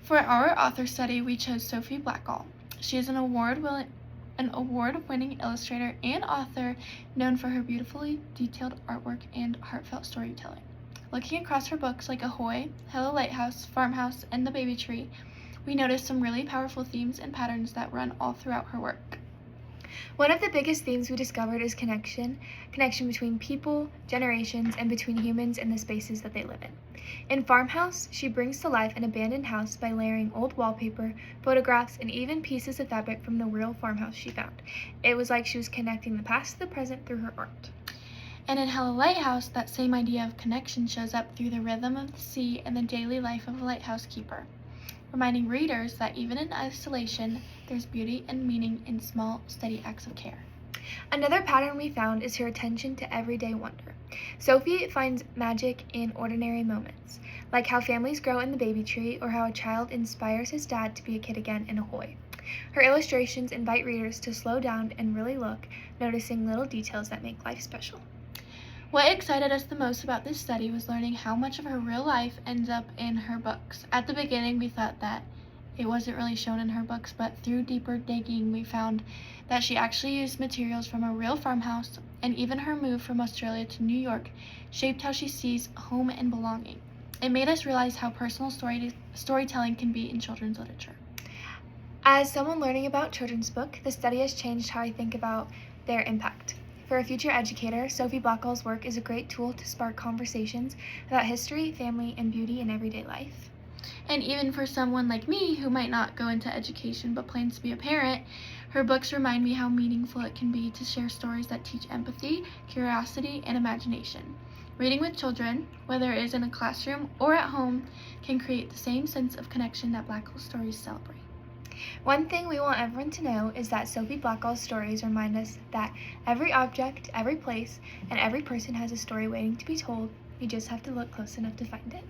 For our author study, we chose Sophie Blackall. She is an award-winning illustrator and author known for her beautifully detailed artwork and heartfelt storytelling. Looking across her books like Ahoy, Hello Lighthouse, Farmhouse, and The Baby Tree, we noticed some really powerful themes and patterns that run all throughout her work. One of the biggest themes we discovered is connection between people, generations, and between humans and the spaces that they live in. In Farmhouse, she brings to life an abandoned house by layering old wallpaper, photographs, and even pieces of fabric from the real farmhouse she found. It was like she was connecting the past to the present through her art. And in Hello Lighthouse, that same idea of connection shows up through the rhythm of the sea and the daily life of a lighthouse keeper, reminding readers that even in isolation, there's beauty and meaning in small, steady acts of care. Another pattern we found is her attention to everyday wonder. Sophie finds magic in ordinary moments, like how families grow in The Baby Tree or how a child inspires his dad to be a kid again in Ahoy. Her illustrations invite readers to slow down and really look, noticing little details that make life special. What excited us the most about this study was learning how much of her real life ends up in her books. At the beginning, we thought that it wasn't really shown in her books, but through deeper digging, we found that she actually used materials from a real farmhouse, and even her move from Australia to New York shaped how she sees home and belonging. It made us realize how personal storytelling can be in children's literature. As someone learning about children's book, the study has changed how I think about their impact. For a future educator, Sophie Blackall's work is a great tool to spark conversations about history, family, and beauty in everyday life. And even for someone like me who might not go into education but plans to be a parent, her books remind me how meaningful it can be to share stories that teach empathy, curiosity, and imagination. Reading with children, whether it is in a classroom or at home, can create the same sense of connection that Blackall stories celebrate. One thing we want everyone to know is that Sophie Blackall's stories remind us that every object, every place, and every person has a story waiting to be told. You just have to look close enough to find it.